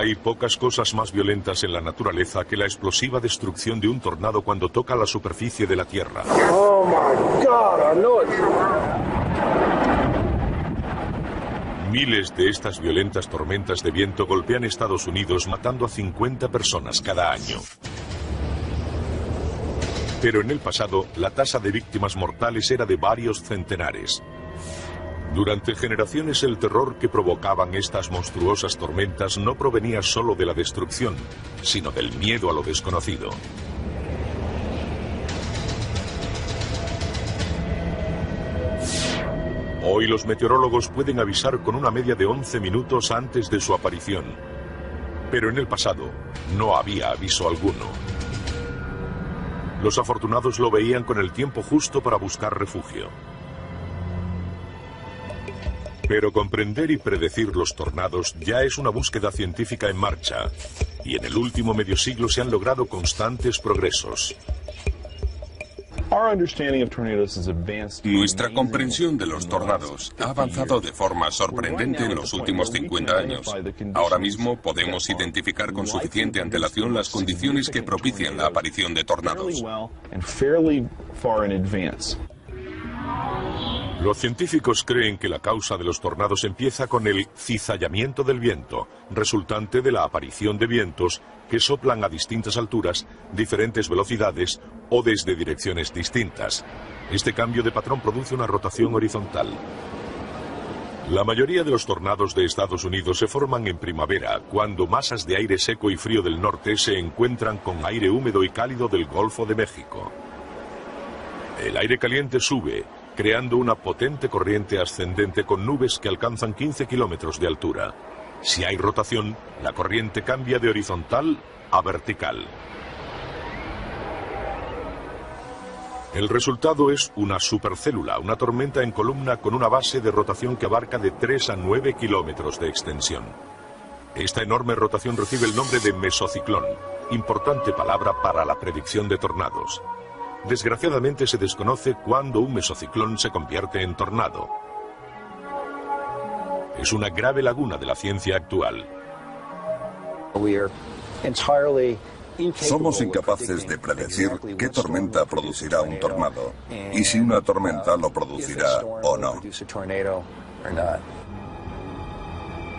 Hay pocas cosas más violentas en la naturaleza que la explosiva destrucción de un tornado cuando toca la superficie de la Tierra. Oh my God, I know it. Miles de estas violentas tormentas de viento golpean Estados Unidos, matando a 50 personas cada año. Pero en el pasado, la tasa de víctimas mortales era de varios centenares. Durante generaciones, el terror que provocaban estas monstruosas tormentas no provenía solo de la destrucción, sino del miedo a lo desconocido. Hoy los meteorólogos pueden avisar con una media de 11 minutos antes de su aparición. Pero en el pasado no había aviso alguno. Los afortunados lo veían con el tiempo justo para buscar refugio. Pero comprender y predecir los tornados ya es una búsqueda científica en marcha, y en el último medio siglo se han logrado constantes progresos. Nuestra comprensión de los tornados ha avanzado de forma sorprendente en los últimos 50 años. Ahora mismo podemos identificar con suficiente antelación las condiciones que propician la aparición de tornados. Los científicos creen que la causa de los tornados empieza con el cizallamiento del viento, resultante de la aparición de vientos que soplan a distintas alturas, diferentes velocidades o desde direcciones distintas. Este cambio de patrón produce una rotación horizontal. La mayoría de los tornados de Estados Unidos se forman en primavera, cuando masas de aire seco y frío del norte se encuentran con aire húmedo y cálido del Golfo de México. El aire caliente sube, creando una potente corriente ascendente con nubes que alcanzan 15 kilómetros de altura. Si hay rotación, la corriente cambia de horizontal a vertical. El resultado es una supercélula, una tormenta en columna con una base de rotación que abarca de 3 a 9 kilómetros de extensión. Esta enorme rotación recibe el nombre de mesociclón, importante palabra para la predicción de tornados. Desgraciadamente se desconoce cuándo un mesociclón se convierte en tornado. Es una grave laguna de la ciencia actual. Somos incapaces de predecir qué tormenta producirá un tornado y si una tormenta lo producirá o no.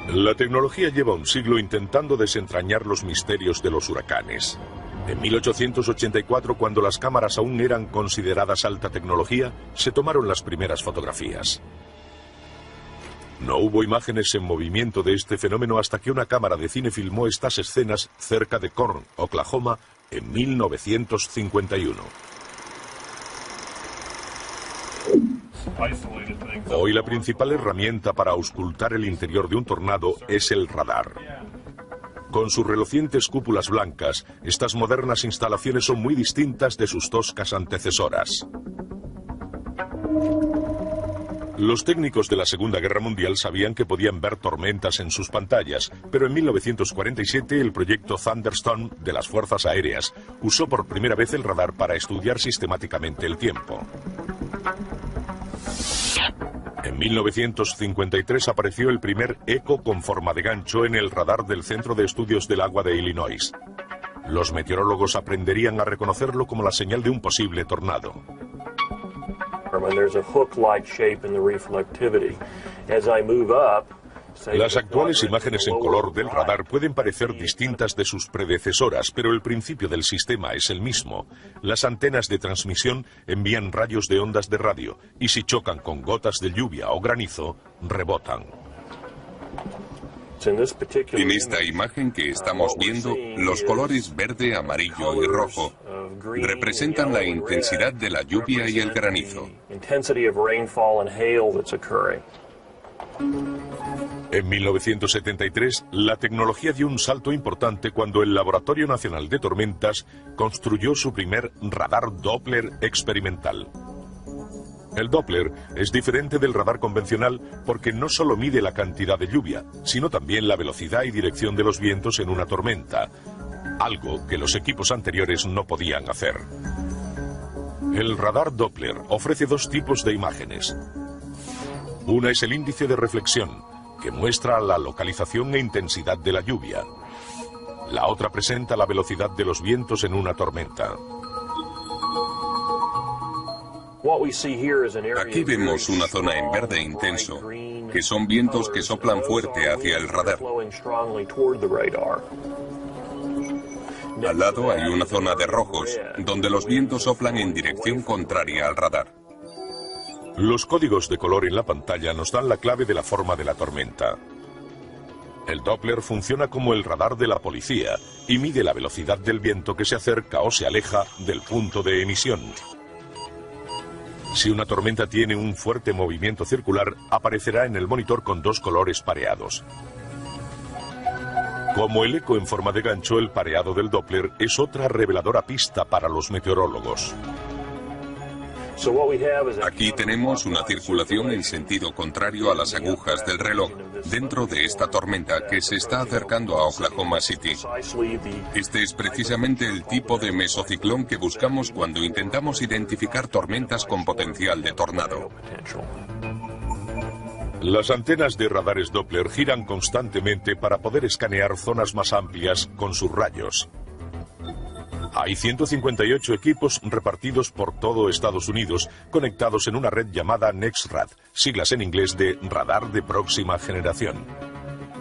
La tecnología lleva un siglo intentando desentrañar los misterios de los huracanes. En 1884, cuando las cámaras aún eran consideradas alta tecnología, se tomaron las primeras fotografías. No hubo imágenes en movimiento de este fenómeno hasta que una cámara de cine filmó estas escenas cerca de Corn, Oklahoma, en 1951. Hoy la principal herramienta para auscultar el interior de un tornado es el radar. Con sus relucientes cúpulas blancas, estas modernas instalaciones son muy distintas de sus toscas antecesoras. Los técnicos de la Segunda Guerra Mundial sabían que podían ver tormentas en sus pantallas, pero en 1947 el proyecto Thunderstorm de las Fuerzas Aéreas usó por primera vez el radar para estudiar sistemáticamente el tiempo. En 1953 apareció el primer eco con forma de gancho en el radar del Centro de Estudios del Agua de Illinois. Los meteorólogos aprenderían a reconocerlo como la señal de un posible tornado. Las actuales imágenes en color del radar pueden parecer distintas de sus predecesoras, pero el principio del sistema es el mismo. Las antenas de transmisión envían rayos de ondas de radio y si chocan con gotas de lluvia o granizo, rebotan. En esta imagen que estamos viendo, los colores verde, amarillo y rojo representan la intensidad de la lluvia y el granizo. En 1973, la tecnología dio un salto importante cuando el Laboratorio Nacional de Tormentas construyó su primer radar Doppler experimental. El Doppler es diferente del radar convencional porque no solo mide la cantidad de lluvia, sino también la velocidad y dirección de los vientos en una tormenta, algo que los equipos anteriores no podían hacer. El radar Doppler ofrece dos tipos de imágenes. Una es el índice de reflexión, que muestra la localización e intensidad de la lluvia. La otra presenta la velocidad de los vientos en una tormenta. Aquí vemos una zona en verde intenso, que son vientos que soplan fuerte hacia el radar. Al lado hay una zona de rojos, donde los vientos soplan en dirección contraria al radar. Los códigos de color en la pantalla nos dan la clave de la forma de la tormenta. El Doppler funciona como el radar de la policía y mide la velocidad del viento que se acerca o se aleja del punto de emisión. Si una tormenta tiene un fuerte movimiento circular, aparecerá en el monitor con dos colores pareados. Como el eco en forma de gancho, el pareado del Doppler es otra reveladora pista para los meteorólogos. Aquí tenemos una circulación en sentido contrario a las agujas del reloj, dentro de esta tormenta que se está acercando a Oklahoma City. Este es precisamente el tipo de mesociclón que buscamos cuando intentamos identificar tormentas con potencial de tornado. Las antenas de radares Doppler giran constantemente para poder escanear zonas más amplias con sus rayos. Hay 158 equipos repartidos por todo Estados Unidos, conectados en una red llamada NEXRAD, siglas en inglés de Radar de Próxima Generación.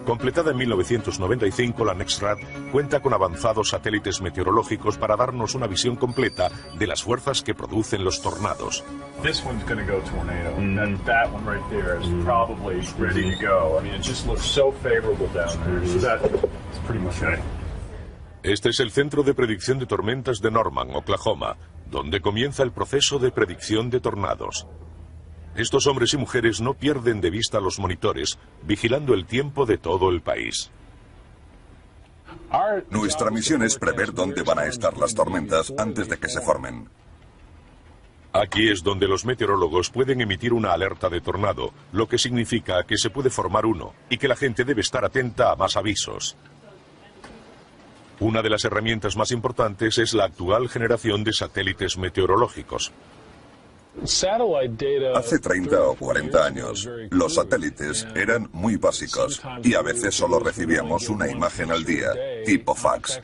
Completada en 1995, la NEXRAD cuenta con avanzados satélites meteorológicos para darnos una visión completa de las fuerzas que producen los tornados. This one's going to go tornado, and that one right there is probably ready to go. I mean, it just looks so favorable down there. So that's pretty much it. Este es el Centro de Predicción de Tormentas de Norman, Oklahoma, donde comienza el proceso de predicción de tornados. Estos hombres y mujeres no pierden de vista los monitores, vigilando el tiempo de todo el país. Nuestra misión es prever dónde van a estar las tormentas antes de que se formen. Aquí es donde los meteorólogos pueden emitir una alerta de tornado, lo que significa que se puede formar uno y que la gente debe estar atenta a más avisos. Una de las herramientas más importantes es la actual generación de satélites meteorológicos. Hace 30 o 40 años, los satélites eran muy básicos y a veces solo recibíamos una imagen al día, tipo fax.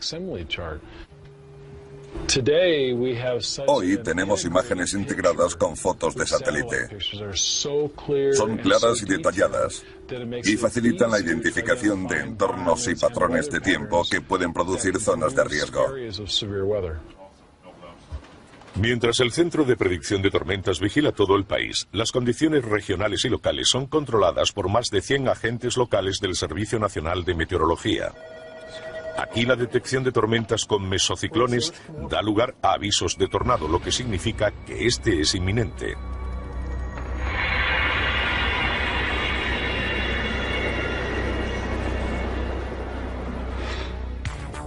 Hoy tenemos imágenes integradas con fotos de satélite. Son claras y detalladas y facilitan la identificación de entornos y patrones de tiempo que pueden producir zonas de riesgo. Mientras el Centro de Predicción de Tormentas vigila todo el país, las condiciones regionales y locales son controladas por más de 100 agentes locales del Servicio Nacional de Meteorología. Aquí la detección de tormentas con mesociclones da lugar a avisos de tornado, lo que significa que este es inminente.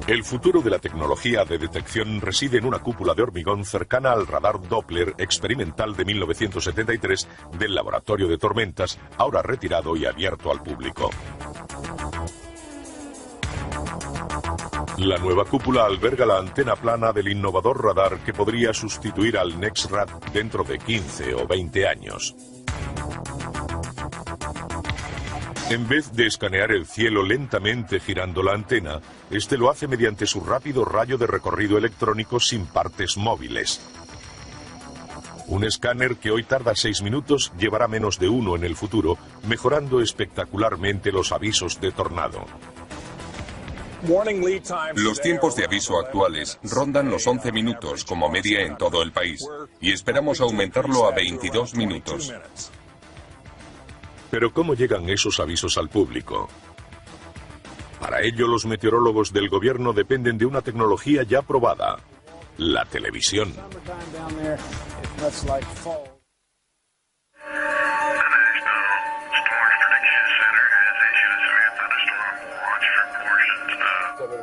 El futuro de la tecnología de detección reside en una cúpula de hormigón cercana al radar Doppler experimental de 1973 del Laboratorio de Tormentas, ahora retirado y abierto al público. La nueva cúpula alberga la antena plana del innovador radar que podría sustituir al NEXRAD dentro de 15 o 20 años. En vez de escanear el cielo lentamente girando la antena, este lo hace mediante su rápido rayo de recorrido electrónico sin partes móviles. Un escáner que hoy tarda 6 minutos llevará menos de 1 en el futuro, mejorando espectacularmente los avisos de tornado. Los tiempos de aviso actuales rondan los 11 minutos como media en todo el país y esperamos aumentarlo a 22 minutos. Pero ¿cómo llegan esos avisos al público? Para ello, los meteorólogos del gobierno dependen de una tecnología ya probada: la televisión.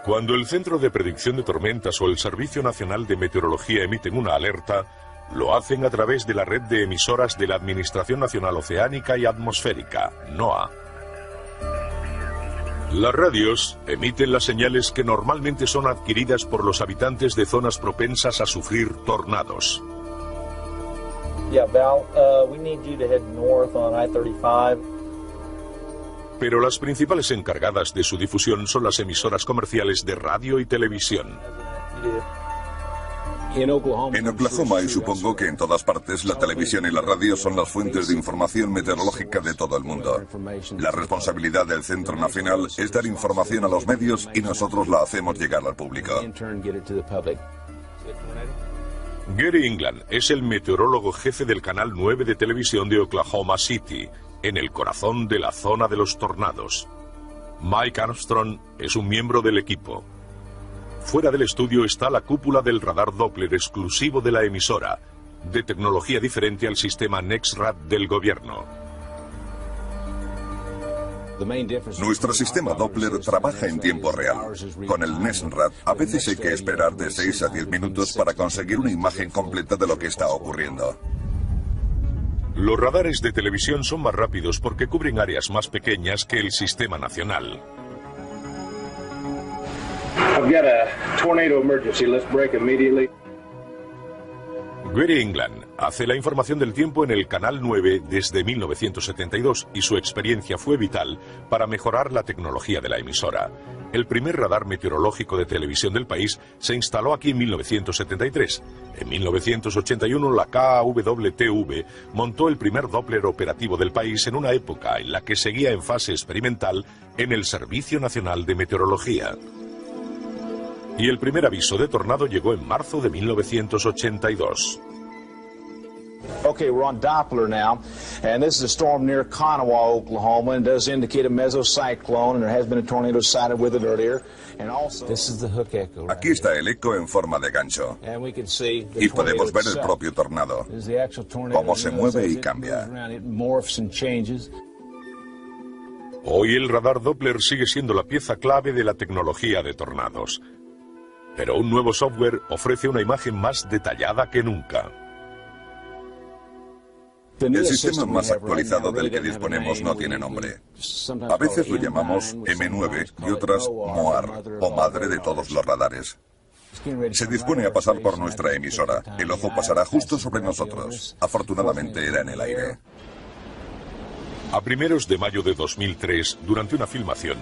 Cuando el Centro de Predicción de Tormentas o el Servicio Nacional de Meteorología emiten una alerta, lo hacen a través de la red de emisoras de la Administración Nacional Oceánica y Atmosférica, NOAA. Las radios emiten las señales que normalmente son adquiridas por los habitantes de zonas propensas a sufrir tornados. Yeah, Val, we need you to head north on I-35. Pero las principales encargadas de su difusión son las emisoras comerciales de radio y televisión. En Oklahoma, y supongo que en todas partes, la televisión y la radio son las fuentes de información meteorológica de todo el mundo. La responsabilidad del Centro Nacional es dar información a los medios y nosotros la hacemos llegar al público. Gary England es el meteorólogo jefe del Canal 9 de televisión de Oklahoma City, en el corazón de la zona de los tornados. Mike Armstrong es un miembro del equipo. Fuera del estudio está la cúpula del radar Doppler exclusivo de la emisora, de tecnología diferente al sistema NEXRAD del gobierno. Nuestro sistema Doppler trabaja en tiempo real. Con el NEXRAD a veces hay que esperar de 6 a 10 minutos para conseguir una imagen completa de lo que está ocurriendo. Los radares de televisión son más rápidos porque cubren áreas más pequeñas que el sistema nacional. I've got a tornado emergency. Let's break immediately. Gary England hace la información del tiempo en el Canal 9 desde 1972 y su experiencia fue vital para mejorar la tecnología de la emisora. El primer radar meteorológico de televisión del país se instaló aquí en 1973. En 1981 la KWTV montó el primer Doppler operativo del país en una época en la que seguía en fase experimental en el Servicio Nacional de Meteorología. Y el primer aviso de tornado llegó en marzo de 1982. Okay, we're on Doppler now, and this is a storm near Kanawha, Oklahoma, and does indicate a mesocyclone, and there has been a tornado sighted with it earlier. And also, this is the hook echo. Aquí está el eco en forma de gancho. And we can see the Y podemos ver el itself. propio tornado, This is the actual tornado. cómo se mueve y cambia. It morphs and changes. Hoy el radar Doppler sigue siendo la pieza clave de la tecnología de tornados. Pero un nuevo software ofrece una imagen más detallada que nunca. El sistema más actualizado del que disponemos no tiene nombre. A veces lo llamamos M9 y otras MOAR, o madre de todos los radares. Se dispone a pasar por nuestra emisora. El ojo pasará justo sobre nosotros. Afortunadamente era en el aire. A primeros de mayo de 2003, durante una filmación,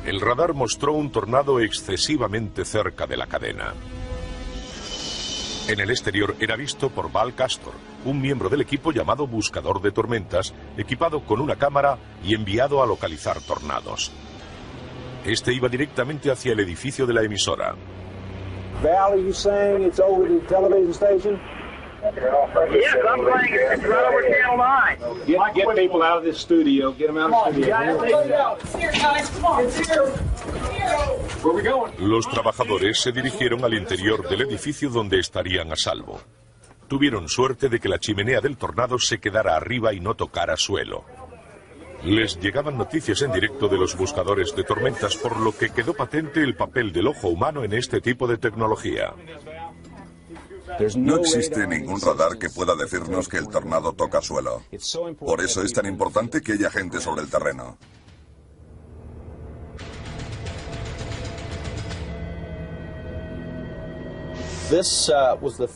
el radar mostró un tornado excesivamente cerca de la cadena. En el exterior era visto por Val Castor, un miembro del equipo llamado Buscador de Tormentas, equipado con una cámara y enviado a localizar tornados. Este iba directamente hacia el edificio de la emisora. Val, are you saying it's over the television station? Yes, I'm saying it's right over Channel 9. Get people out of this studio. Get them out of the studio. Where we going? Los trabajadores se dirigieron al interior del edificio donde estarían a salvo. Tuvieron suerte de que la chimenea del tornado se quedara arriba y no tocara suelo. Les llegaban noticias en directo de los buscadores de tormentas, por lo que quedó patente el papel del ojo humano en este tipo de tecnología. No existe ningún radar que pueda decirnos que el tornado toca suelo. Por eso es tan importante que haya gente sobre el terreno.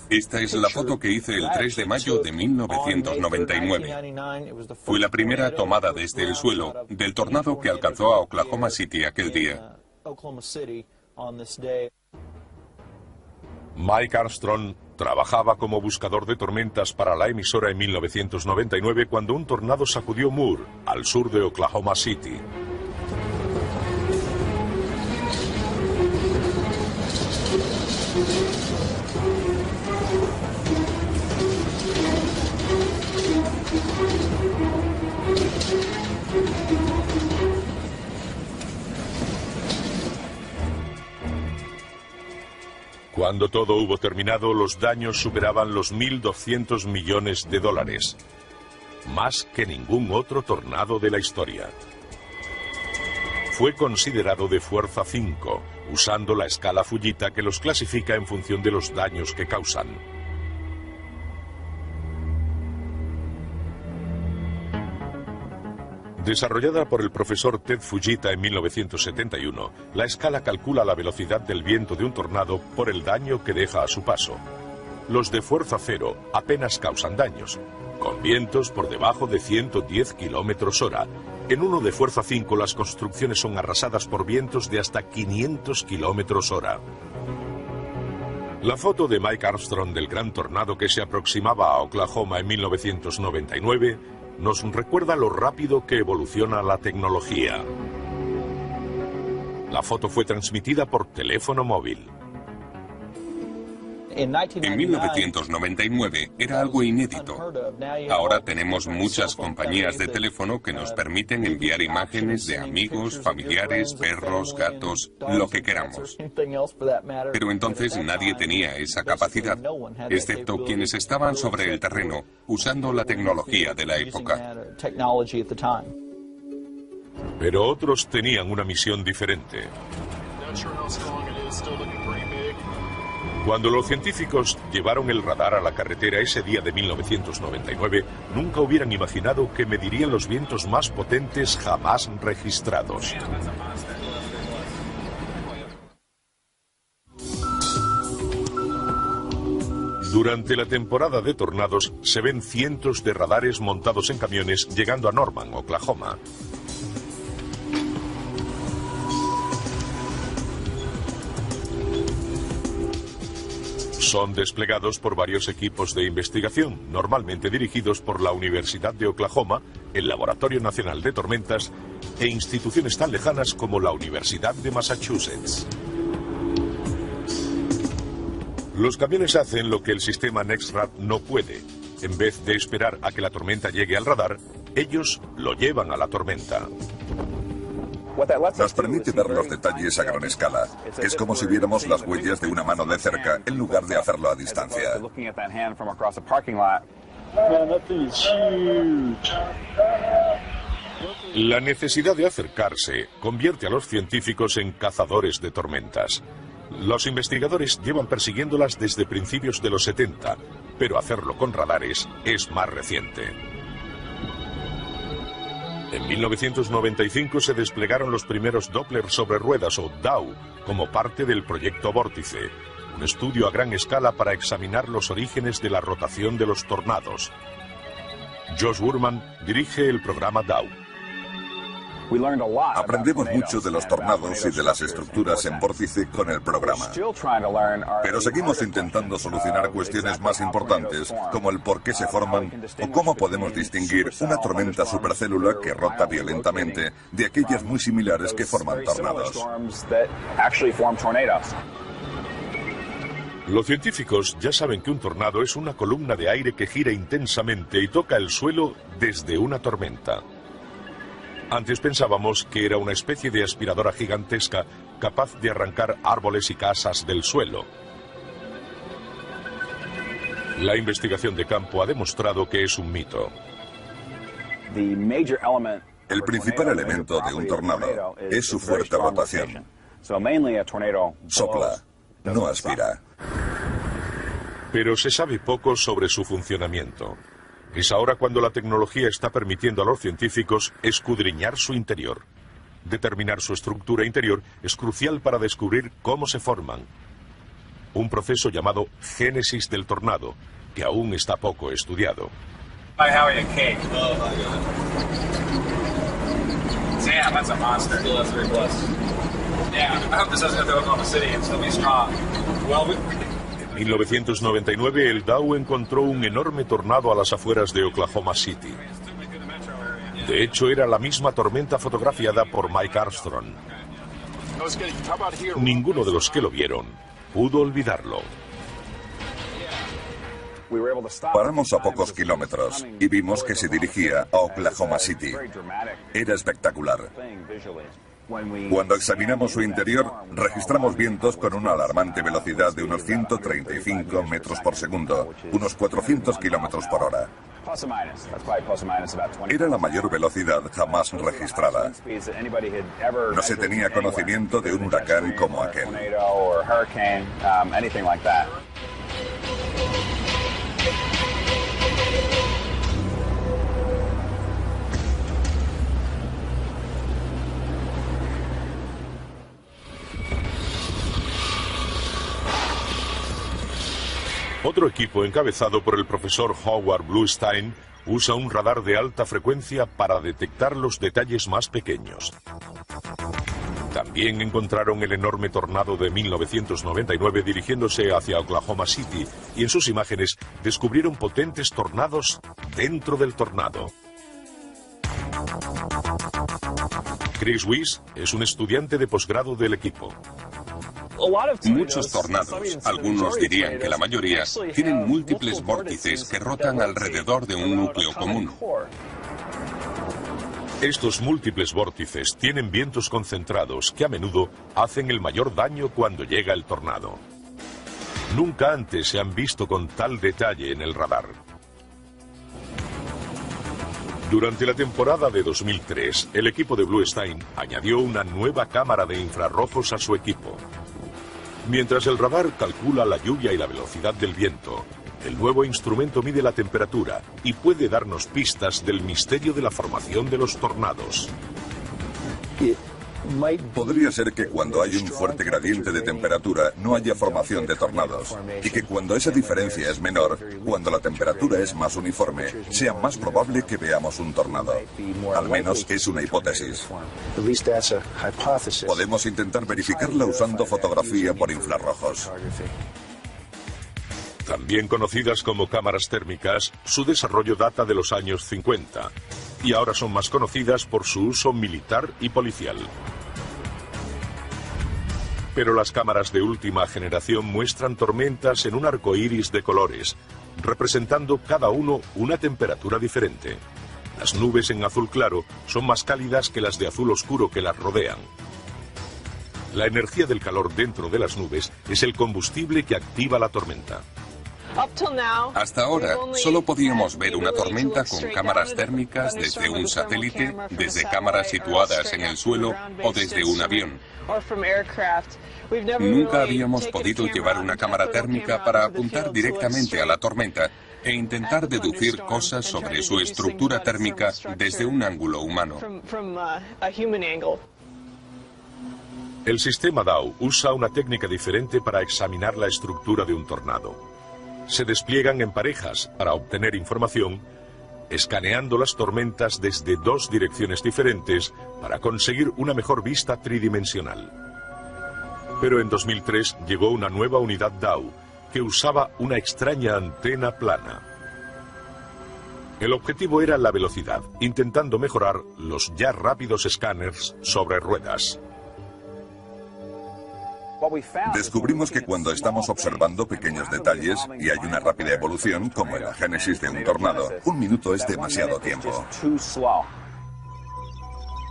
Esta es la foto que hice el 3 de mayo de 1999. Fue la primera tomada desde el suelo del tornado que alcanzó a Oklahoma City aquel día. Mike Armstrong trabajaba como buscador de tormentas para la emisora en 1999 cuando un tornado sacudió Moore, al sur de Oklahoma City. Cuando todo hubo terminado, los daños superaban los 1.200 millones de dólares. Más que ningún otro tornado de la historia. Fue considerado de fuerza 5, usando la escala Fujita que los clasifica en función de los daños que causan. Desarrollada por el profesor Ted Fujita en 1971, la escala calcula la velocidad del viento de un tornado por el daño que deja a su paso. los de fuerza cero apenas causan daños, con vientos por debajo de 110 km/h. En uno de fuerza 5 las construcciones son arrasadas por vientos de hasta 500 km/h. La foto de Mike Armstrong del gran tornado que se aproximaba a Oklahoma en 1999 nos recuerda lo rápido que evoluciona la tecnología. La foto fue transmitida por teléfono móvil. En 1999 era algo inédito. Ahora tenemos muchas compañías de teléfono que nos permiten enviar imágenes de amigos, familiares, perros, gatos, lo que queramos. Pero entonces nadie tenía esa capacidad, excepto quienes estaban sobre el terreno, usando la tecnología de la época. Pero otros tenían una misión diferente. Cuando los científicos llevaron el radar a la carretera ese día de 1999, nunca hubieran imaginado que medirían los vientos más potentes jamás registrados. Durante la temporada de tornados se ven cientos de radares montados en camiones llegando a Norman, Oklahoma. Son desplegados por varios equipos de investigación, normalmente dirigidos por la Universidad de Oklahoma, el Laboratorio Nacional de Tormentas e instituciones tan lejanas como la Universidad de Massachusetts. Los camiones hacen lo que el sistema NEXRAD no puede. En vez de esperar a que la tormenta llegue al radar, ellos lo llevan a la tormenta. Nos permite ver los detalles a gran escala. Es como si viéramos las huellas de una mano de cerca en lugar de hacerlo a distancia. La necesidad de acercarse convierte a los científicos en cazadores de tormentas. Los investigadores llevan persiguiéndolas desde principios de los 70, pero hacerlo con radares es más reciente. En 1995 se desplegaron los primeros Doppler sobre ruedas o DAW como parte del proyecto Vórtice, un estudio a gran escala para examinar los orígenes de la rotación de los tornados. Josh Wurman dirige el programa DAW. Aprendemos mucho de los tornados y de las estructuras en vórtice con el programa. Pero seguimos intentando solucionar cuestiones más importantes, como el por qué se forman o cómo podemos distinguir una tormenta supercélula que rota violentamente de aquellas muy similares que forman tornados. Los científicos ya saben que un tornado es una columna de aire que gira intensamente y toca el suelo desde una tormenta. Antes pensábamos que era una especie de aspiradora gigantesca capaz de arrancar árboles y casas del suelo. La investigación de campo ha demostrado que es un mito. El principal elemento de un tornado es su fuerte rotación. Sopla, no aspira. Pero se sabe poco sobre su funcionamiento. Es ahora cuando la tecnología está permitiendo a los científicos escudriñar su interior. Determinar su estructura interior es crucial para descubrir cómo se forman. Un proceso llamado génesis del tornado, que aún está poco estudiado. En 1999 el DAW encontró un enorme tornado a las afueras de Oklahoma City. De hecho, era la misma tormenta fotografiada por Mike Armstrong. Ninguno de los que lo vieron pudo olvidarlo. Paramos a pocos kilómetros y vimos que se dirigía a Oklahoma City. Era espectacular. Cuando examinamos su interior, registramos vientos con una alarmante velocidad de unos 135 metros por segundo, unos 400 kilómetros por hora. Era la mayor velocidad jamás registrada. No se tenía conocimiento de un huracán como aquel. Otro equipo encabezado por el profesor Howard Bluestein usa un radar de alta frecuencia para detectar los detalles más pequeños. También encontraron el enorme tornado de 1999 dirigiéndose hacia Oklahoma City y en sus imágenes descubrieron potentes tornados dentro del tornado. Chris Weiss es un estudiante de posgrado del equipo. Muchos tornados, algunos dirían que la mayoría, tienen múltiples vórtices que rotan alrededor de un núcleo común. Estos múltiples vórtices tienen vientos concentrados que a menudo hacen el mayor daño cuando llega el tornado. Nunca antes se han visto con tal detalle en el radar. Durante la temporada de 2003, el equipo de Bluestein añadió una nueva cámara de infrarrojos a su equipo. Mientras el radar calcula la lluvia y la velocidad del viento, el nuevo instrumento mide la temperatura y puede darnos pistas del misterio de la formación de los tornados. Podría ser que cuando hay un fuerte gradiente de temperatura no haya formación de tornados, y que cuando esa diferencia es menor, cuando la temperatura es más uniforme, sea más probable que veamos un tornado. Al menos es una hipótesis. Podemos intentar verificarla usando fotografía por infrarrojos. También conocidas como cámaras térmicas, su desarrollo data de los años 50 y ahora son más conocidas por su uso militar y policial. Pero las cámaras de última generación muestran tormentas en un arco iris de colores, representando cada uno una temperatura diferente. Las nubes en azul claro son más cálidas que las de azul oscuro que las rodean. La energía del calor dentro de las nubes es el combustible que activa la tormenta. Hasta ahora, solo podíamos ver una tormenta con cámaras térmicas desde un satélite, desde cámaras situadas en el suelo o desde un avión. Nunca habíamos podido llevar una cámara térmica para apuntar directamente a la tormenta e intentar deducir cosas sobre su estructura térmica desde un ángulo humano. El sistema DAO usa una técnica diferente para examinar la estructura de un tornado. Se despliegan en parejas para obtener información, escaneando las tormentas desde dos direcciones diferentes para conseguir una mejor vista tridimensional. Pero en 2003 llegó una nueva unidad DAO que usaba una extraña antena plana. El objetivo era la velocidad, intentando mejorar los ya rápidos escáneres sobre ruedas. Descubrimos que cuando estamos observando pequeños detalles y hay una rápida evolución, como en la génesis de un tornado, un minuto es demasiado tiempo.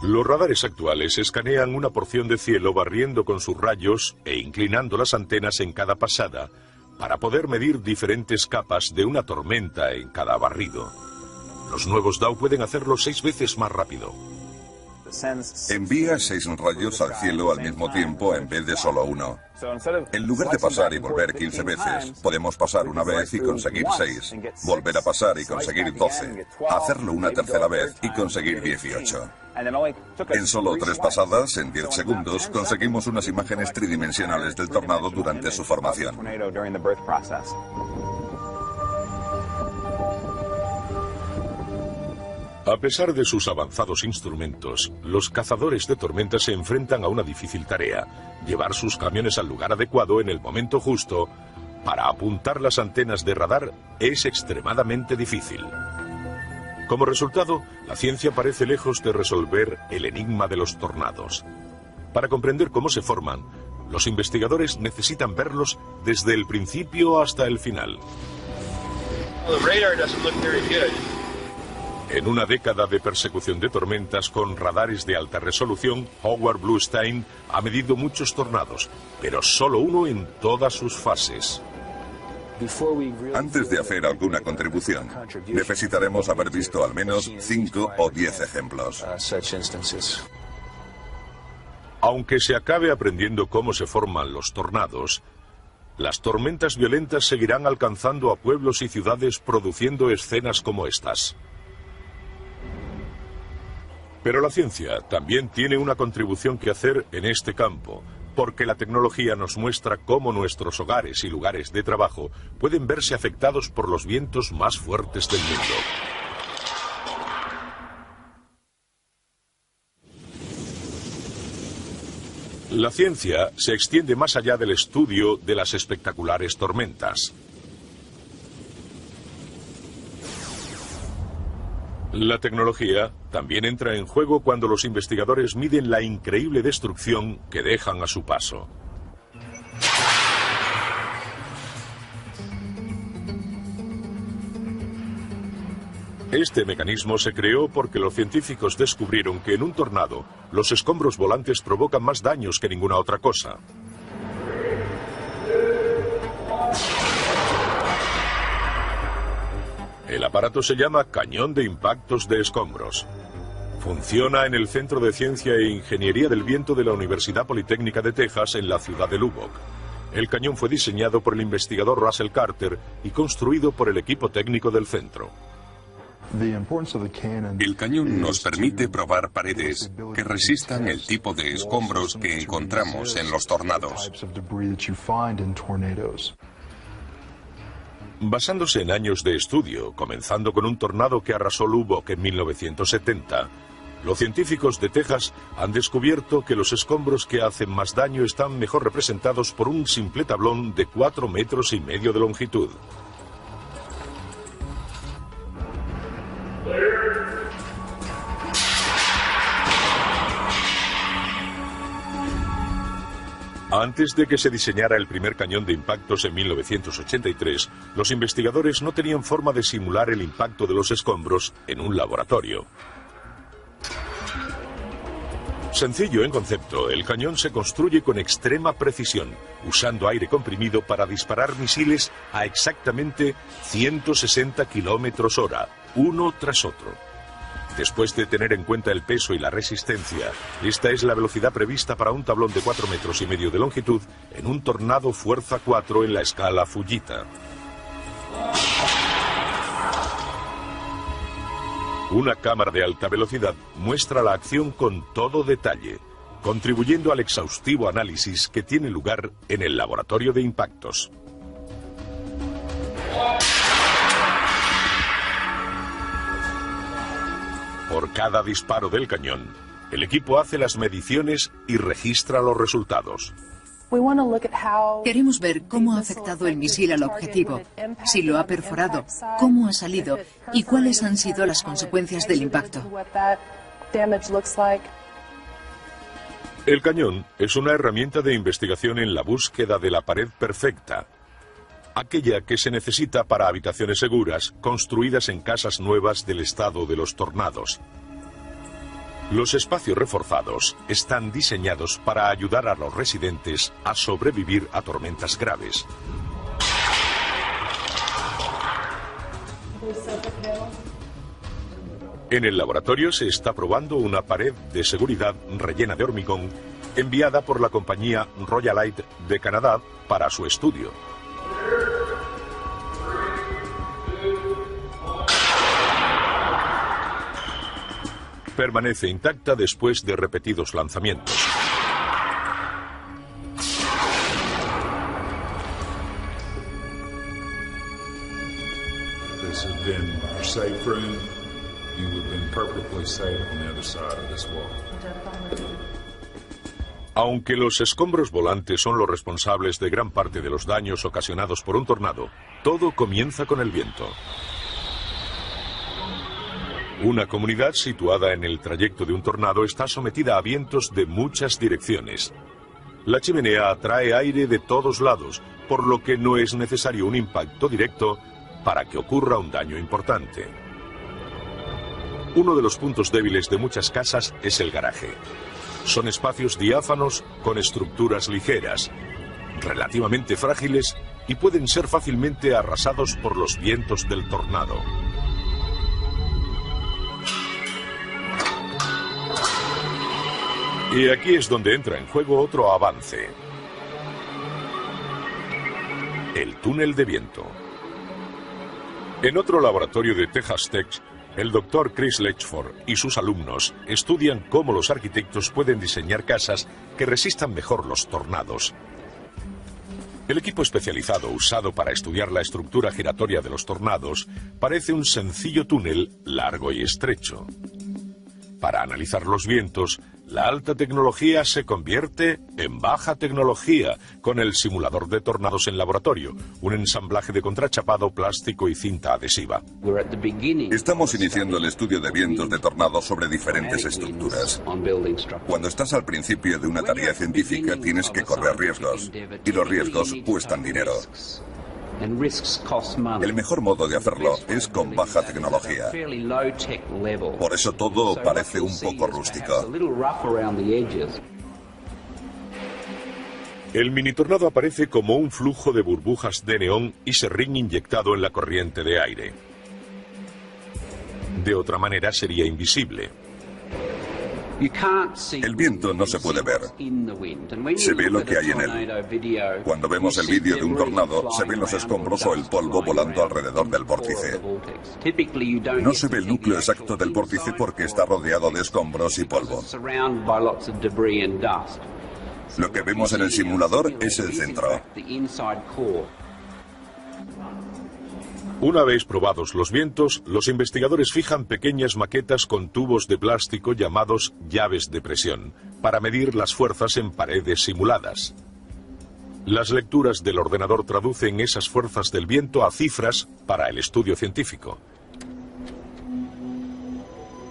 Los radares actuales escanean una porción de cielo barriendo con sus rayos e inclinando las antenas en cada pasada para poder medir diferentes capas de una tormenta en cada barrido. Los nuevos DAO pueden hacerlo 6 veces más rápido. Envía 6 rayos al cielo al mismo tiempo en vez de solo uno. En lugar de pasar y volver 15 veces, podemos pasar una vez y conseguir 6, volver a pasar y conseguir 12, hacerlo una tercera vez y conseguir 18. En solo 3 pasadas, en 10 segundos, conseguimos unas imágenes tridimensionales del tornado durante su formación. A pesar de sus avanzados instrumentos, los cazadores de tormentas se enfrentan a una difícil tarea: llevar sus camiones al lugar adecuado en el momento justo. Para apuntar las antenas de radar es extremadamente difícil. Como resultado, la ciencia parece lejos de resolver el enigma de los tornados. Para comprender cómo se forman, los investigadores necesitan verlos desde el principio hasta el final. En una década de persecución de tormentas con radares de alta resolución, Howard Bluestein ha medido muchos tornados, pero solo uno en todas sus fases. Antes de hacer alguna contribución, necesitaremos haber visto al menos 5 o 10 ejemplos. Aunque se acabe aprendiendo cómo se forman los tornados, las tormentas violentas seguirán alcanzando a pueblos y ciudades produciendo escenas como estas. Pero la ciencia también tiene una contribución que hacer en este campo, porque la tecnología nos muestra cómo nuestros hogares y lugares de trabajo pueden verse afectados por los vientos más fuertes del mundo. La ciencia se extiende más allá del estudio de las espectaculares tormentas. La tecnología también entra en juego cuando los investigadores miden la increíble destrucción que dejan a su paso. Este mecanismo se creó porque los científicos descubrieron que en un tornado los escombros volantes provocan más daños que ninguna otra cosa. El aparato se llama Cañón de Impactos de Escombros. Funciona en el Centro de Ciencia e Ingeniería del Viento de la Universidad Politécnica de Texas en la ciudad de Lubbock. El cañón fue diseñado por el investigador Russell Carter y construido por el equipo técnico del centro. El cañón nos permite probar paredes que resistan el tipo de escombros que encontramos en los tornados. Basándose en años de estudio, comenzando con un tornado que arrasó Lubbock en 1970, los científicos de Texas han descubierto que los escombros que hacen más daño están mejor representados por un simple tablón de 4,5 metros de longitud. Antes de que se diseñara el primer cañón de impactos en 1983, los investigadores no tenían forma de simular el impacto de los escombros en un laboratorio. Sencillo en concepto, el cañón se construye con extrema precisión, usando aire comprimido para disparar misiles a exactamente 160 km/h, uno tras otro. Después de tener en cuenta el peso y la resistencia, esta es la velocidad prevista para un tablón de 4,5 metros de longitud en un tornado fuerza 4 en la escala Fujita. Una cámara de alta velocidad muestra la acción con todo detalle, contribuyendo al exhaustivo análisis que tiene lugar en el laboratorio de impactos. Por cada disparo del cañón, el equipo hace las mediciones y registra los resultados. Queremos ver cómo ha afectado el misil al objetivo, si lo ha perforado, cómo ha salido y cuáles han sido las consecuencias del impacto. El cañón es una herramienta de investigación en la búsqueda de la pared perfecta, aquella que se necesita para habitaciones seguras construidas en casas nuevas del estado de los tornados. Los espacios reforzados están diseñados para ayudar a los residentes a sobrevivir a tormentas graves. En el laboratorio se está probando una pared de seguridad rellena de hormigón enviada por la compañía Royalite de Canadá para su estudio. Permanece intacta después de repetidos lanzamientos. This has been our safe room. You would have been perfectly safe on the other side of this wall. Aunque los escombros volantes son los responsables de gran parte de los daños ocasionados por un tornado, todo comienza con el viento. Una comunidad situada en el trayecto de un tornado está sometida a vientos de muchas direcciones. La chimenea atrae aire de todos lados, por lo que no es necesario un impacto directo para que ocurra un daño importante. Uno de los puntos débiles de muchas casas es el garaje. Son espacios diáfanos con estructuras ligeras, relativamente frágiles y pueden ser fácilmente arrasados por los vientos del tornado. Y aquí es donde entra en juego otro avance: el túnel de viento. En otro laboratorio de Texas Tech, El doctor Chris Ledgeford y sus alumnos estudian cómo los arquitectos pueden diseñar casas que resistan mejor los tornados. El equipo especializado usado para estudiar la estructura giratoria de los tornados parece un sencillo túnel largo y estrecho. Para analizar los vientos, la alta tecnología se convierte en baja tecnología con el simulador de tornados en laboratorio, un ensamblaje de contrachapado, plástico y cinta adhesiva. Estamos iniciando el estudio de vientos de tornados sobre diferentes estructuras. Cuando estás al principio de una tarea científica tienes que correr riesgos, y los riesgos cuestan dinero. El mejor modo de hacerlo es con baja tecnología. Por eso todo parece un poco rústico. El mini tornado aparece como un flujo de burbujas de neón y serrín inyectado en la corriente de aire. De otra manera sería invisible. El viento no se puede ver. Se ve lo que hay en él. Cuando vemos el vídeo de un tornado, se ven los escombros o el polvo volando alrededor del vórtice. No se ve el núcleo exacto del vórtice porque está rodeado de escombros y polvo. Lo que vemos en el simulador es el centro. Una vez probados los vientos, los investigadores fijan pequeñas maquetas con tubos de plástico llamados llaves de presión, para medir las fuerzas en paredes simuladas. Las lecturas del ordenador traducen esas fuerzas del viento a cifras para el estudio científico.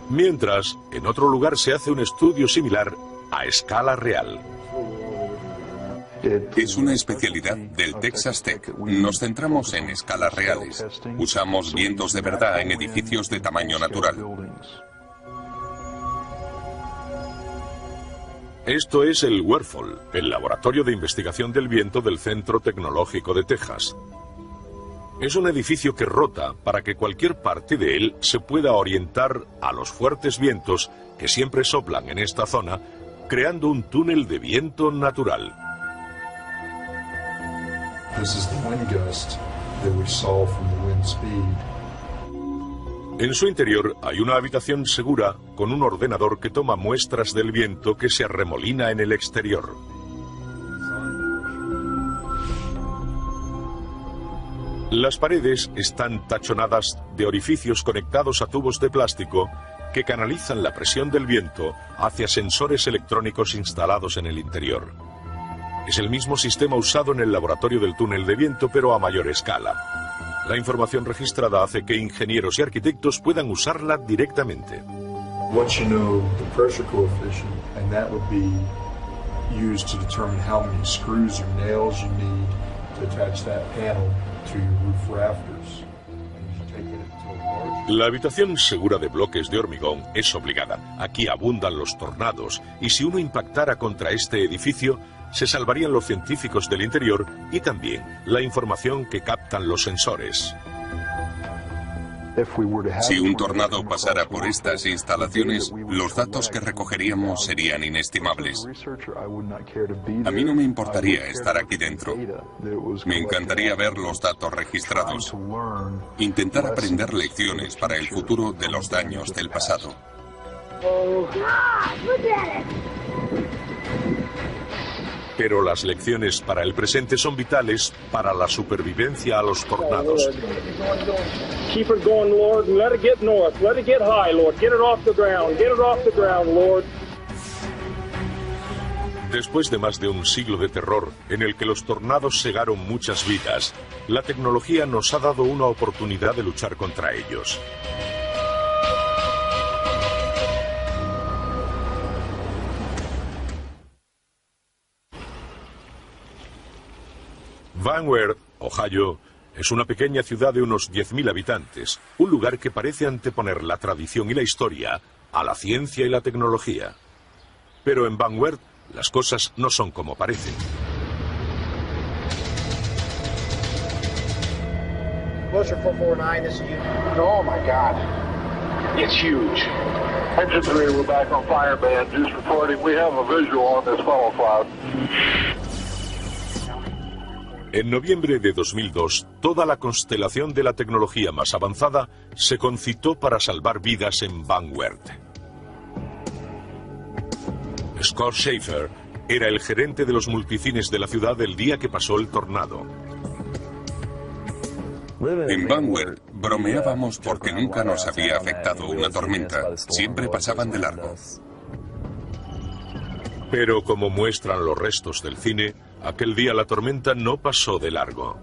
Mientras, en otro lugar se hace un estudio similar a escala real. Es una especialidad del Texas Tech. Nos centramos en escalas reales. Usamos vientos de verdad en edificios de tamaño natural. Esto es el WRFOL, el Laboratorio de Investigación del Viento del Centro Tecnológico de Texas. Es un edificio que rota para que cualquier parte de él se pueda orientar a los fuertes vientos que siempre soplan en esta zona, creando un túnel de viento natural. En su interior hay una habitación segura con un ordenador que toma muestras del viento que se arremolina en el exterior. Las paredes están tachonadas de orificios conectados a tubos de plástico que canalizan la presión del viento hacia sensores electrónicos instalados en el interior. Es el mismo sistema usado en el laboratorio del túnel de viento, pero a mayor escala. La información registrada hace que ingenieros y arquitectos puedan usarla directamente. Once you know the pressure coefficient, and that would be used to determine how many screws or nails you need to attach that panel to your roof rafters. La habitación segura de bloques de hormigón es obligada. Aquí abundan los tornados, y si uno impactara contra este edificio, se salvarían los científicos del interior y también la información que captan los sensores. Si un tornado pasara por estas instalaciones, los datos que recogeríamos serían inestimables. A mí no me importaría estar aquí dentro. Me encantaría ver los datos registrados. Intentar aprender lecciones para el futuro de los daños del pasado. Pero las lecciones para el presente son vitales para la supervivencia a los tornados. Keep it going, Lord, and let it get north. Let it get high, Lord. Get it off the ground. Get it off the ground, Lord. Después de más de un siglo de terror en el que los tornados cegaron muchas vidas, la tecnología nos ha dado una oportunidad de luchar contra ellos. Van Wert, Ohio, es una pequeña ciudad de unos 10.000 habitantes, un lugar que parece anteponer la tradición y la historia a la ciencia y la tecnología. Pero en Van Wert las cosas no son como parecen. Buster 449, this is you. Oh my God, it's huge. Engine 3, we're back on fire, man. Just reporting. We have a visual on this funnel cloud. En noviembre de 2002, toda la constelación de la tecnología más avanzada se concitó para salvar vidas en Van Wert. Scott Schaefer era el gerente de los multicines de la ciudad el día que pasó el tornado. En Van Wert bromeábamos porque nunca nos había afectado una tormenta. Siempre pasaban de largo. Pero como muestran los restos del cine, aquel día la tormenta no pasó de largo.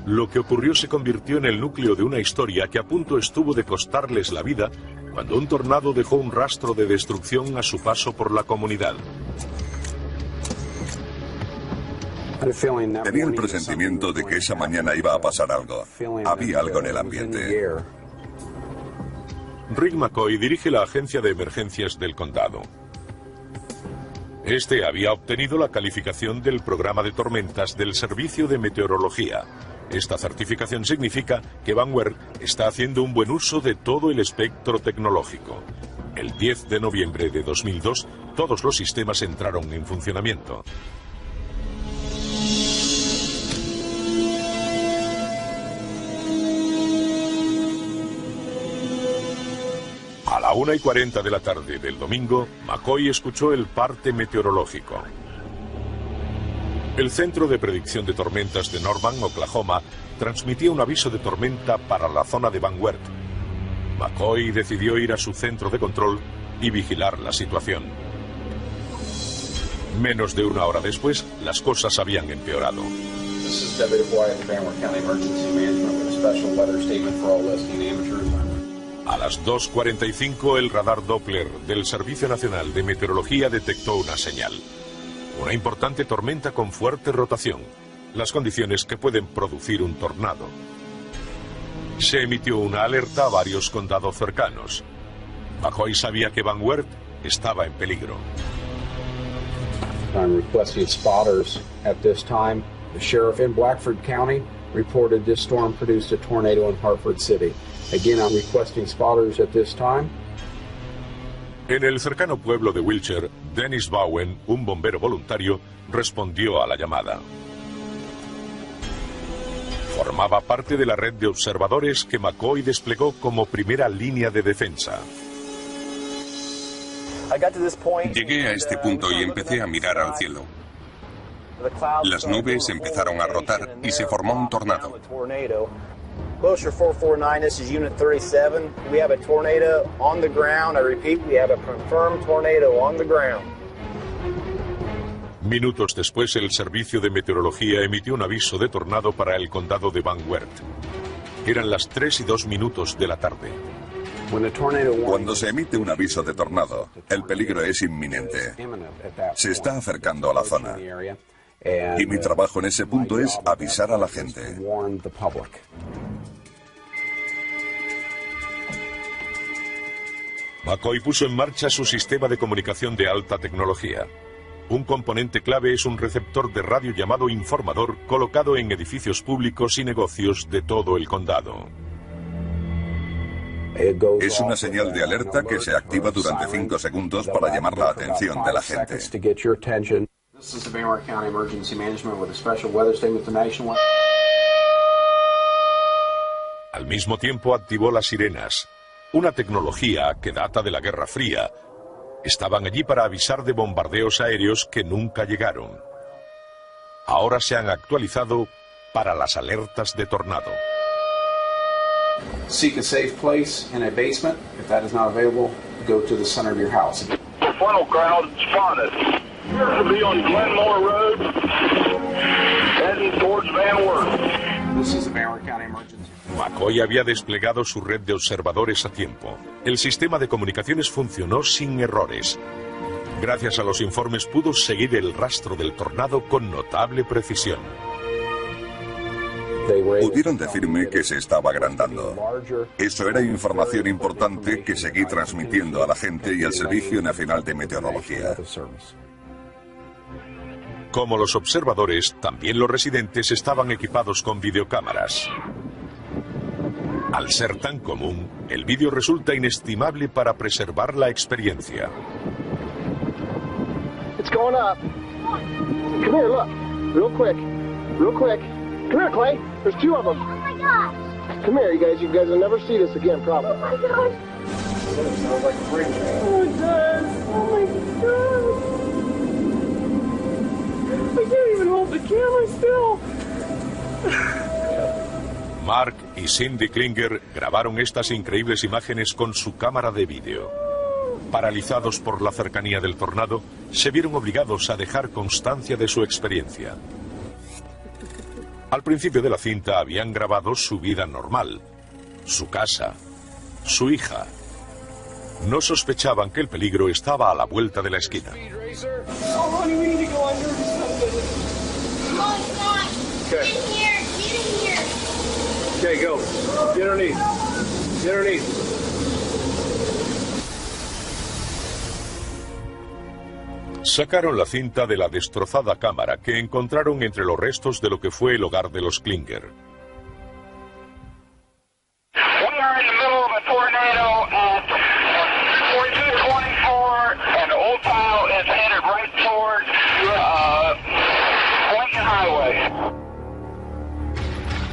Lo que ocurrió se convirtió en el núcleo de una historia que a punto estuvo de costarles la vida cuando un tornado dejó un rastro de destrucción a su paso por la comunidad. Tenía el presentimiento de que esa mañana iba a pasar algo. Había algo en el ambiente. Rick McCoy dirige la agencia de emergencias del condado. Este había obtenido la calificación del programa de tormentas del Servicio de Meteorología. Esta certificación significa que Van Wert está haciendo un buen uso de todo el espectro tecnológico. El 10 de noviembre de 2002, todos los sistemas entraron en funcionamiento. A la 1:40 de la tarde del domingo, McCoy escuchó el parte meteorológico. El Centro de Predicción de Tormentas de Norman, Oklahoma, transmitía un aviso de tormenta para la zona de Van Wert. McCoy decidió ir a su centro de control y vigilar la situación. Menos de una hora después, las cosas habían empeorado. A las 2:45, el radar Doppler del Servicio Nacional de Meteorología detectó una señal. Una importante tormenta con fuerte rotación, las condiciones que pueden producir un tornado. Se emitió una alerta a varios condados cercanos. McCoy sabía que Van Wert estaba en peligro. I'm requesting spotters at this time. The sheriff in Blackford County reported this storm produced a tornado in Hartford City. Again, I'm requesting spotters at this time. En el cercano pueblo de Wilshire, Dennis Bowen, un bombero voluntario, respondió a la llamada. Formaba parte de la red de observadores que McCoy desplegó como primera línea de defensa. Llegué a este punto y empecé a mirar al cielo. Las nubes empezaron a rotar y se formó un tornado. Closer 449, this is Unit 37. We have a tornado on the ground. I repeat, we have a confirmed tornado on the ground. Minutos después, el Servicio de Meteorología emitió un aviso de tornado para el condado de Van Wert. Eran las 3:02 de la tarde. Cuando se emite un aviso de tornado, el peligro es inminente. Se está acercando a la zona. Y mi trabajo en ese punto es avisar a la gente. McCoy puso en marcha su sistema de comunicación de alta tecnología. Un componente clave es un receptor de radio llamado informador colocado en edificios públicos y negocios de todo el condado. Es una señal de alerta que se activa durante 5 segundos para llamar la atención de la gente. Al mismo tiempo activó las sirenas, una tecnología que data de la Guerra Fría. Estaban allí para avisar de bombardeos aéreos que nunca llegaron. Ahora se han actualizado para las alertas de tornado. Seek a safe place in a basement. If that is not available, go to the center of your house. Funnel crowd spotted. Appears to be on Glenmore Road, heading towards Van Wert. This is a Van Wert County emergency. McCoy había desplegado su red de observadores a tiempo. El sistema de comunicaciones funcionó sin errores. Gracias a los informes pudo seguir el rastro del tornado con notable precisión. Pudieron decirme que se estaba agrandando. Eso era información importante que seguí transmitiendo a la gente y al Servicio Nacional de Meteorología. Como los observadores, también los residentes estaban equipados con videocámaras. Al ser tan común, el vídeo resulta inestimable para preservar la experiencia. It's going up. Come here, look. Real quick. Real quick. Come here, Clay. There's 2 of them. Oh my gosh. Come here, you guys. You guys will never see this again, probably. Oh my gosh. It sounds like a freight train. Oh, it does. Oh my gosh. I can't even hold the camera still. Mark y Cindy Klinger grabaron estas increíbles imágenes con su cámara de vídeo. Paralizados por la cercanía del tornado, se vieron obligados a dejar constancia de su experiencia. Al principio de la cinta habían grabado su vida normal, su casa, su hija. No sospechaban que el peligro estaba a la vuelta de la esquina. Okay, go. Get underneath. Get underneath. Sacaron la cinta de la destrozada cámara que encontraron entre los restos de lo que fue el hogar de los Klinger. We are in the middle of a tornado at 4224, and the old pile is headed right toward Lincoln Highway.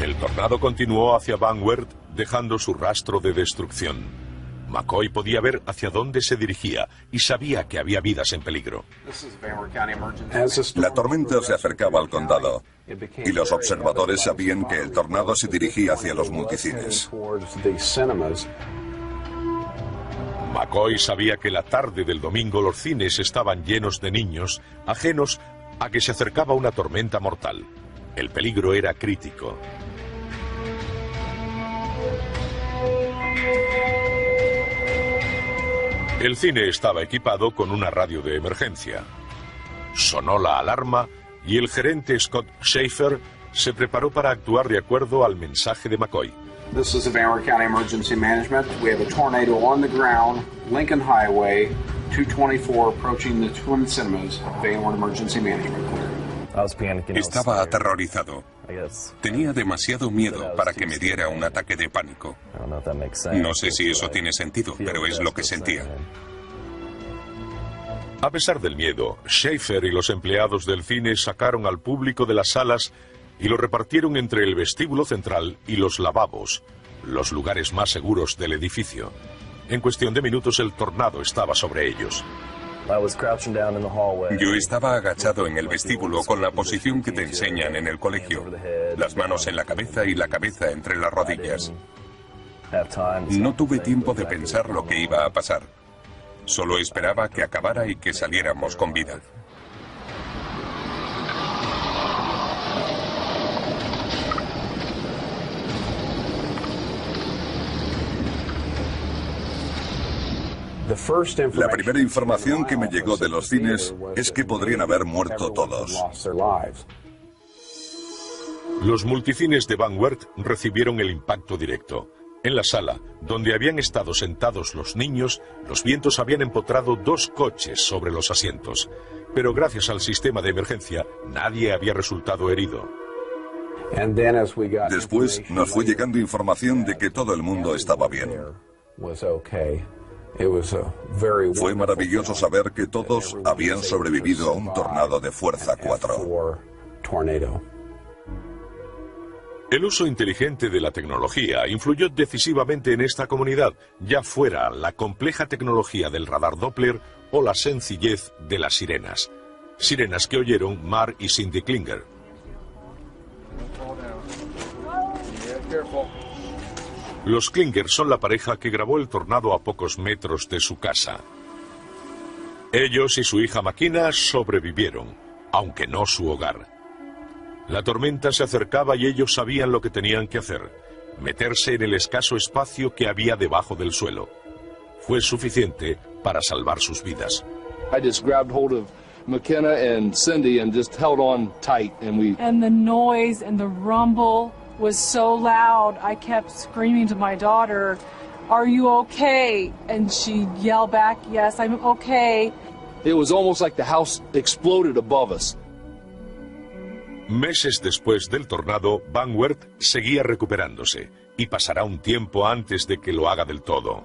El tornado continuó hacia Van Wert, dejando su rastro de destrucción. McCoy podía ver hacia dónde se dirigía y sabía que había vidas en peligro. La tormenta se acercaba al condado y los observadores sabían que el tornado se dirigía hacia los multicines. McCoy sabía que la tarde del domingo los cines estaban llenos de niños, ajenos a que se acercaba una tormenta mortal. El peligro era crítico. El cine estaba equipado con una radio de emergencia. Sonó la alarma y el gerente Scott Schaefer se preparó para actuar de acuerdo al mensaje de McCoy. This is Van Wert County Emergency Management. We have a tornado on the ground, Lincoln Highway, 224 approaching the Twin Cinemas. Van Wert Emergency Management. Estaba aterrorizado. Tenía demasiado miedo para que me diera un ataque de pánico. No sé si eso tiene sentido, pero es lo que sentía. A pesar del miedo, Schaefer y los empleados del cine sacaron al público de las salas y lo repartieron entre el vestíbulo central y los lavabos, los lugares más seguros del edificio. En cuestión de minutos el tornado estaba sobre ellos. Yo estaba agachado en el vestíbulo con la posición que te enseñan en el colegio, las manos en la cabeza y la cabeza entre las rodillas. No tuve tiempo de pensar lo que iba a pasar. Solo esperaba que acabara y que saliéramos con vida. La primera información que me llegó de los cines es que podrían haber muerto todos. Los multicines de Van Wert recibieron el impacto directo. En la sala, donde habían estado sentados los niños, los vientos habían empotrado 2 coches sobre los asientos. Pero gracias al sistema de emergencia, nadie había resultado herido. Después nos fue llegando información de que todo el mundo estaba bien. Fue maravilloso saber que todos habían sobrevivido a un tornado de fuerza 4. El uso inteligente de la tecnología influyó decisivamente en esta comunidad, ya fuera la compleja tecnología del radar Doppler o la sencillez de las sirenas. Sirenas que oyeron Mark y Cindy Klinger. Los Klinger son la pareja que grabó el tornado a pocos metros de su casa. Ellos y su hija Makina sobrevivieron, aunque no su hogar. La tormenta se acercaba y ellos sabían lo que tenían que hacer: meterse en el escaso espacio que había debajo del suelo. Fue suficiente para salvar sus vidas. I just grabbed hold of McKenna and Cindy and just held on tight, and we... And the noise and the rumble was so loud, I kept screaming to my daughter, "Are you okay?" And she yelled back, "Yes, I'm okay." It was almost like the house exploded above us. Meses después del tornado, Van Wert seguía recuperándose y pasará un tiempo antes de que lo haga del todo.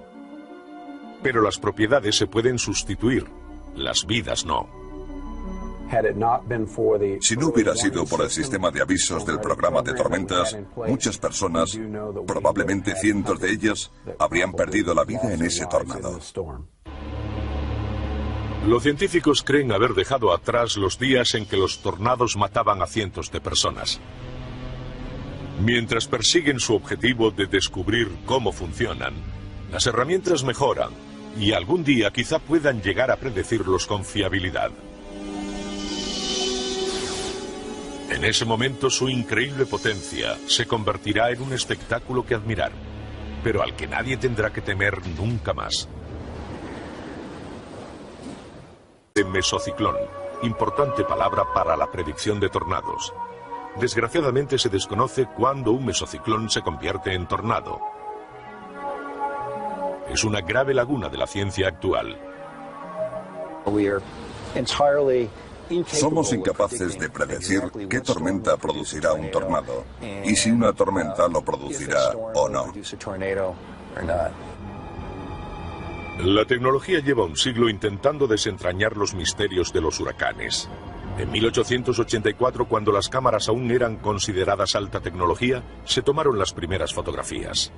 Pero las propiedades se pueden sustituir, las vidas no. Si no hubiera sido por el sistema de avisos del programa de tormentas, muchas personas, probablemente cientos de ellas, habrían perdido la vida en ese tornado. Los científicos creen haber dejado atrás los días en que los tornados mataban a cientos de personas. Mientras persiguen su objetivo de descubrir cómo funcionan, las herramientas mejoran y algún día quizá puedan llegar a predecirlos con fiabilidad. En ese momento su increíble potencia se convertirá en un espectáculo que admirar, pero al que nadie tendrá que temer nunca más. El mesociclón, importante palabra para la predicción de tornados. Desgraciadamente se desconoce cuándo un mesociclón se convierte en tornado. Es una grave laguna de la ciencia actual. Somos incapaces de predecir qué tormenta producirá un tornado y si una tormenta lo producirá o no. La tecnología lleva un siglo intentando desentrañar los misterios de los huracanes. En 1884, cuando las cámaras aún eran consideradas alta tecnología, se tomaron las primeras fotografías.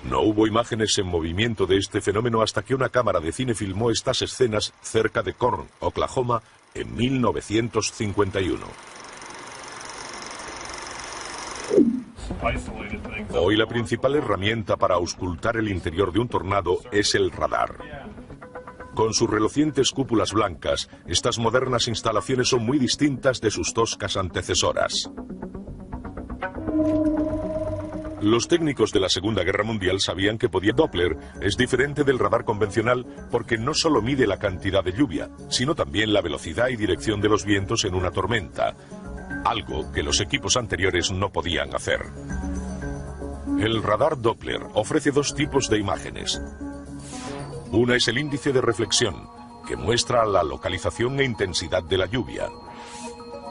No hubo imágenes en movimiento de este fenómeno hasta que una cámara de cine filmó estas escenas cerca de Corn, Oklahoma, en 1951. Hoy la principal herramienta para auscultar el interior de un tornado es el radar. Con sus relucientes cúpulas blancas, estas modernas instalaciones son muy distintas de sus toscas antecesoras. Los técnicos de la Segunda Guerra Mundial sabían que Doppler es diferente del radar convencional porque no solo mide la cantidad de lluvia, sino también la velocidad y dirección de los vientos en una tormenta, algo que los equipos anteriores no podían hacer. El radar Doppler ofrece dos tipos de imágenes. Una es el índice de reflexión, que muestra la localización e intensidad de la lluvia.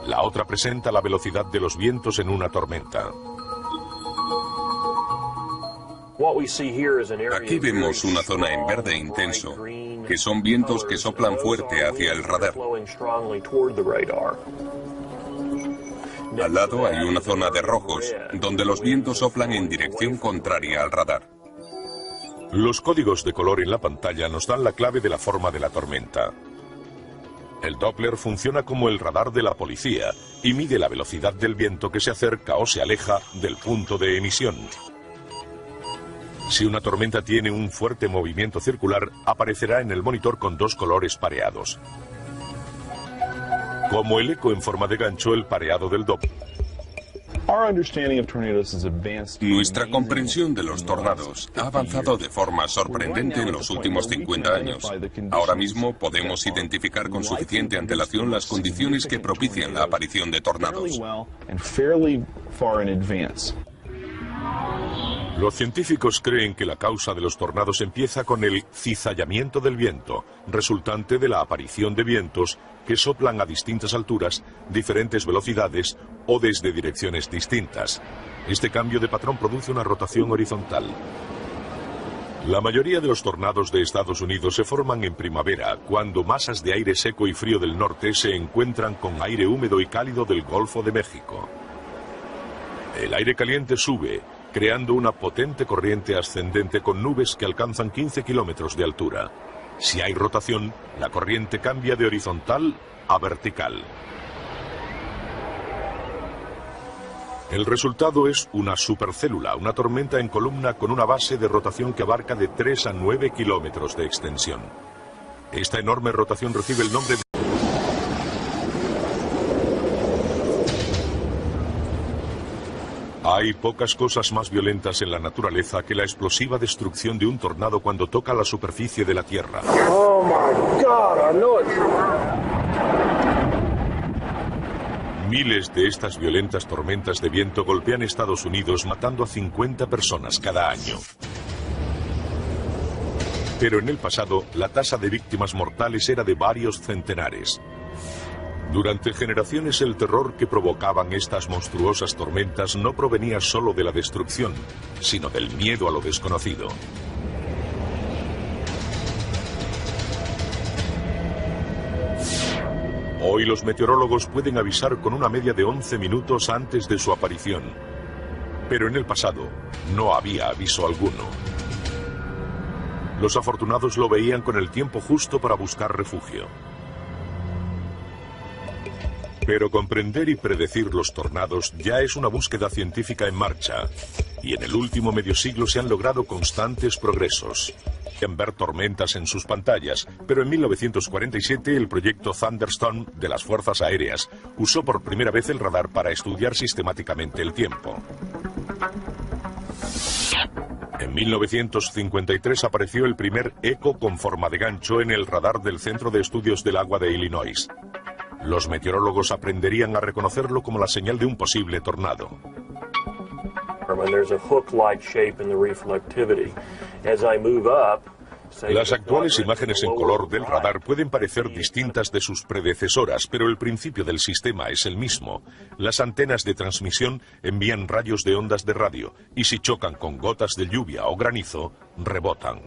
La otra presenta la velocidad de los vientos en una tormenta. Aquí vemos una zona en verde intenso, que son vientos que soplan fuerte hacia el radar. Al lado hay una zona de rojos, donde los vientos soplan en dirección contraria al radar. Los códigos de color en la pantalla nos dan la clave de la forma de la tormenta. El Doppler funciona como el radar de la policía y mide la velocidad del viento que se acerca o se aleja del punto de emisión. Si una tormenta tiene un fuerte movimiento circular, aparecerá en el monitor con dos colores pareados. Como el eco en forma de gancho, el pareado del Doppler. Nuestra comprensión de los tornados ha avanzado de forma sorprendente en los últimos 50 años. Ahora mismo podemos identificar con suficiente antelación las condiciones que propician la aparición de tornados. Los científicos creen que la causa de los tornados empieza con el cizallamiento del viento, resultante de la aparición de vientos que soplan a distintas alturas, diferentes velocidades o desde direcciones distintas. Este cambio de patrón produce una rotación horizontal. La mayoría de los tornados de Estados Unidos se forman en primavera, cuando masas de aire seco y frío del norte se encuentran con aire húmedo y cálido del Golfo de México. El aire caliente sube, creando una potente corriente ascendente con nubes que alcanzan 15 kilómetros de altura. Si hay rotación, la corriente cambia de horizontal a vertical. El resultado es una supercélula, una tormenta en columna con una base de rotación que abarca de 3 a 9 kilómetros de extensión. Esta enorme rotación recibe el nombre de... Hay pocas cosas más violentas en la naturaleza que la explosiva destrucción de un tornado cuando toca la superficie de la Tierra. Oh my God, I know it. Miles de estas violentas tormentas de viento golpean Estados Unidos, matando a 50 personas cada año. Pero en el pasado, la tasa de víctimas mortales era de varios centenares. Durante generaciones el terror que provocaban estas monstruosas tormentas no provenía solo de la destrucción, sino del miedo a lo desconocido. Hoy los meteorólogos pueden avisar con una media de 11 minutos antes de su aparición. Pero en el pasado no había aviso alguno. Los afortunados lo veían con el tiempo justo para buscar refugio. Pero comprender y predecir los tornados ya es una búsqueda científica en marcha. Y en el último medio siglo se han logrado constantes progresos. En ver tormentas en sus pantallas, pero en 1947 el proyecto Thunderstorm de las Fuerzas Aéreas usó por primera vez el radar para estudiar sistemáticamente el tiempo. En 1953 apareció el primer eco con forma de gancho en el radar del Centro de Estudios del Agua de Illinois. Los meteorólogos aprenderían a reconocerlo como la señal de un posible tornado. Las actuales imágenes en color del radar pueden parecer distintas de sus predecesoras, pero el principio del sistema es el mismo. Las antenas de transmisión envían rayos de ondas de radio y si chocan con gotas de lluvia o granizo, rebotan.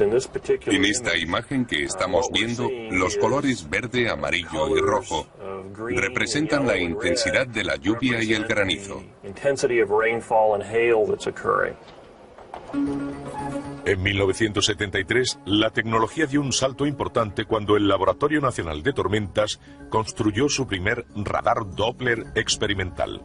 En esta imagen que estamos viendo, los colores verde, amarillo y rojo representan la intensidad de la lluvia y el granizo. En 1973, la tecnología dio un salto importante cuando el Laboratorio Nacional de Tormentas construyó su primer radar Doppler experimental.